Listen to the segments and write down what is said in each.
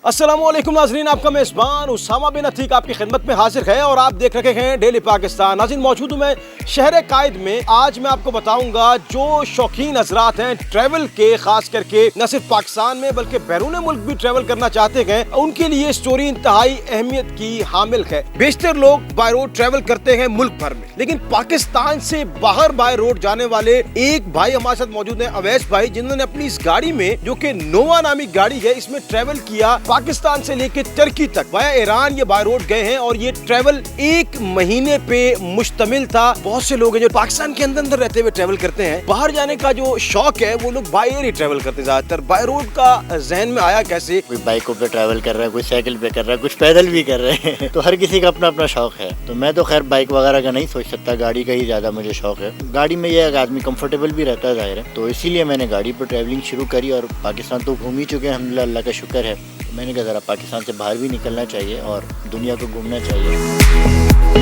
अस्सलामुअलैकुम नाज़रीन, आपका मेज़बान उसामा बिन अतीक आपकी खिदमत में हाजिर है और आप देख रहे हैं डेली पाकिस्तान। नाज़रीन, मौजूद हूँ मैं शहर कायद में। आज मैं आपको बताऊंगा जो शौकीन हजरात हैं ट्रैवल के, खास करके न सिर्फ पाकिस्तान में बल्कि बैरून मुल्क भी ट्रैवल करना चाहते हैं, उनके लिए स्टोरी इंतहाई अहमियत की हामिल है। बेशतर लोग बाय रोड ट्रैवल करते हैं मुल्क भर में, लेकिन पाकिस्तान से बाहर बाय रोड जाने वाले एक भाई हमारे साथ मौजूद है, अवैस भाई, जिन्होंने अपनी इस गाड़ी में, जो कि नोवा नामी गाड़ी है, इसमें ट्रैवल किया पाकिस्तान से लेके तुर्की तक वाया ईरान। ये बाय रोड गए हैं और ये ट्रैवल 1 महीने पे मुश्तमिल था। बहुत से लोग हैं जो पाकिस्तान के अंदर रहते हुए ट्रैवल करते हैं, बाहर जाने का जो शौक है वो लोग बाय एयर ही ट्रैवल करते हैं ज्यादातर। बाय रोड का जहन में आया कैसे? कोई बाइकों पे ट्रैवल कर रहा है, कोई साइकिल पे कर रहा है, कुछ पैदल भी कर रहे हैं तो हर किसी का अपना अपना शौक है। तो मैं तो खैर बाइक वगैरह का नहीं सोच सकता, गाड़ी का ही ज्यादा मुझे शौक है। गाड़ी में ये आदमी कंफर्टेबल भी रहता है जाहिर है, तो इसीलिए मैंने गाड़ी पर ट्रैवलिंग शुरू करी। और पाकिस्तान तो घूम ही चुके हैं अल्हम्दुलिल्लाह, अल्लाह का शुक्र है। मैंने कहा ज़रा पाकिस्तान से बाहर भी निकलना चाहिए और दुनिया को घूमना चाहिए।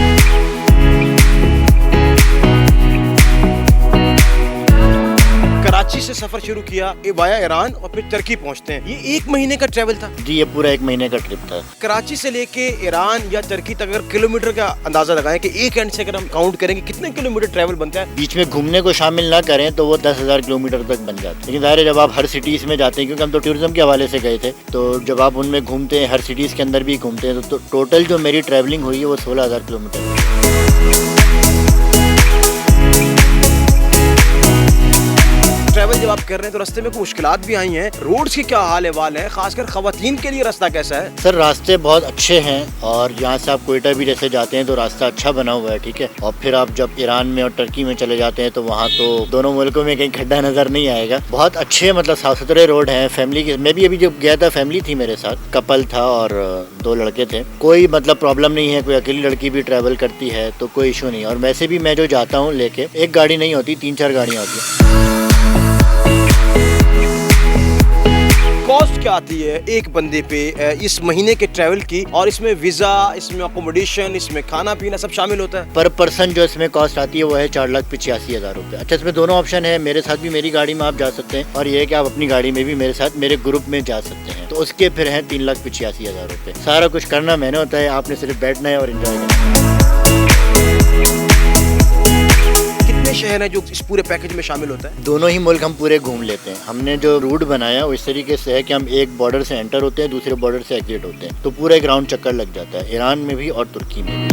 कराची से सफर शुरू किया, वाया ईरान और फिर तुर्की पहुंचते हैं। ये 1 महीने का ट्रैवल था जी, ये पूरा 1 महीने का ट्रिप था। कराची से लेके ईरान या तुर्की तक अगर किलोमीटर का अंदाजा लगाएं कि एक एंड से अगर हम काउंट करेंगे कितने किलोमीटर ट्रैवल बनता है? बीच में घूमने को शामिल ना करें तो वो 10,000 किलोमीटर तक बन जाता है। लेकिन जाहिर है जब आप हर सिटीज़ में जाते हैं, क्योंकि हम तो टूरिज्म के हवाले से गए थे, तो जब आप उनमें घूमते हैं, हर सिटीज़ के अंदर भी घूमते हैं, तो टोटल जो मेरी ट्रैवलिंग हुई है वो 16,000 किलोमीटर। ट्रैवल जब आप कर रहे हैं तो रास्ते में कुछ मुश्किलात भी आई हैं, रोड्स के क्या हाल अहवाल है, खासकर खवातीन के लिए रास्ता कैसा है? सर रास्ते बहुत अच्छे हैं और यहाँ से आप कोयटा भी जैसे जाते हैं तो रास्ता अच्छा बना हुआ है, ठीक है। और फिर आप जब ईरान में और तुर्की में चले जाते हैं तो वहाँ तो दोनों मुल्कों में कहीं खड्डा नजर नहीं आएगा। बहुत अच्छे मतलब साफ सुथरे रोड हैं। फैमिली के, मैं भी अभी जब गया था फैमिली थी मेरे साथ, कपल था और 2 लड़के थे। कोई मतलब प्रॉब्लम नहीं है, कोई अकेली लड़की भी ट्रैवल करती है तो कोई इशू नहीं। और वैसे भी मैं जो जाता हूँ लेके, एक गाड़ी नहीं होती, 3-4 गाड़ियाँ होती हैं। कॉस्ट क्या आती है एक बंदे पे इस महीने के ट्रैवल की? और इसमें वीजा, इसमें अकोमोडेशन, इसमें खाना पीना सब शामिल होता है? पर पर्सन जो इसमें कॉस्ट आती है वो है 4,85,000 रुपये। अच्छा, इसमें दोनों ऑप्शन है, मेरे साथ भी मेरी गाड़ी में आप जा सकते हैं और ये है कि आप अपनी गाड़ी में भी मेरे साथ मेरे ग्रुप में जा सकते हैं, तो उसके फिर हैं 3,85,000 रुपये। सारा कुछ करना मैंने होता है, आपने सिर्फ बैठना है और एंजॉय करना है। शहर है जो इस पूरे पैकेज में शामिल होता है? दोनों ही मुल्क हम पूरे घूम लेते हैं। हमने जो रूट बनाया वो इस तरीके से है कि हम एक बॉर्डर से एंटर होते हैं, दूसरे बॉर्डर से एग्जिट होते हैं, तो पूरा एक राउंड चक्कर लग जाता है, ईरान में भी और तुर्की में भी।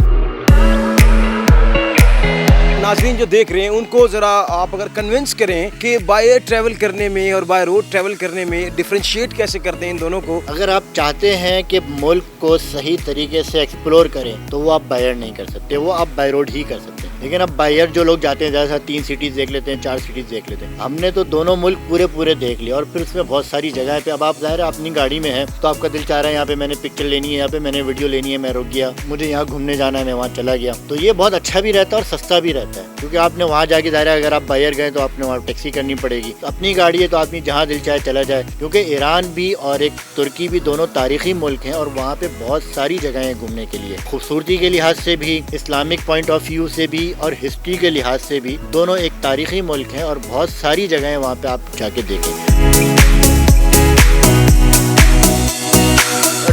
नाज़रीन जो देख रहे हैं उनको ज़रा आप अगर कन्विंस करें कि बाय एयर ट्रैवल करने में और बाय रोड ट्रैवल करने में डिफरेंशिएट कैसे करते हैं इन दोनों को। अगर आप चाहते हैं कि मुल्क को सही तरीके से एक्सप्लोर करें तो वो आप बाय एयर नहीं कर सकते, वो आप बाय रोड ही कर सकते हैं। लेकिन अब बाय एयर जो लोग जाते हैं ज़्यादा 3 सिटीज़ देख लेते हैं, 4 सिटीज़ देख लेते हैं। हमने तो दोनों मुल्क पूरे देख लिया और फिर उसमें बहुत सारी जगह पे अब आप ज़ाहिर है अपनी गाड़ी में है तो आपका दिल चाह रहा है यहाँ पे मैंने पिक्चर लेनी है, यहाँ पे मैंने वीडियो लेनी है, मैं रुक गया, मुझे यहाँ घूमने जाना है, मैं वहाँ चला गया। तो ये बहुत अच्छा भी रहता है और सस्ता भी रहता है, क्योंकि आपने वहाँ जाके ज़ाहिर है अगर आप बाय एयर गए तो आपने वहाँ टैक्सी करनी पड़ेगी। तो अपनी गाड़ी है तो आदमी जहाँ दिल चाहे चला जाए, क्योंकि ईरान भी और एक तुर्की भी दोनों तारीखी मुल्क हैं और वहाँ पे बहुत सारी जगह हैं घूमने के लिए। खूबसूरती के लिहाज से भी, इस्लामिक पॉइंट ऑफ व्यू से भी और हिस्ट्री के लिहाज से भी दोनों एक तारीखी मुल्क हैं और बहुत सारी जगह हैं वहाँ पे आप जाके देखेंगे।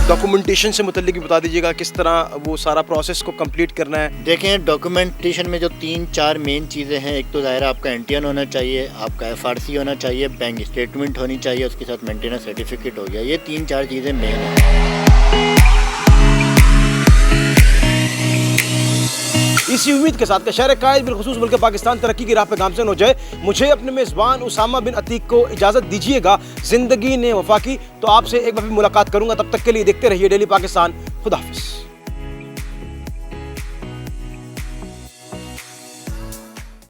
डॉक्यूमेंटेशन से मुतल्लिक भी बता दीजिएगा किस तरह वो सारा प्रोसेस को कंप्लीट करना है। देखें, डॉक्यूमेंटेशन में जो 3-4 मेन चीज़ें हैं, एक तो ज़ाहिर आपका एनटीएन होना चाहिए, आपका FRC होना चाहिए, बैंक स्टेटमेंट होनी चाहिए, उसके साथ मेंटेनेंस सर्टिफिकेट हो गया। ये 3-4 चीज़ें मेन हैं। इसी उम्मीद के साथ शहर कायद बिलखुसूस मुल्क पाकिस्तान तरक्की की राह पे गामज़न हो जाए, मुझे अपने मेज़बान उसामा बिन अतीक को इजाज़त दीजिएगा। ज़िंदगी ने वफा की, तो आपसे एक बार मुलाकात करूँगा। तब तक के लिए देखते रहिए डेली पाकिस्तान। खुदा हाफिज़।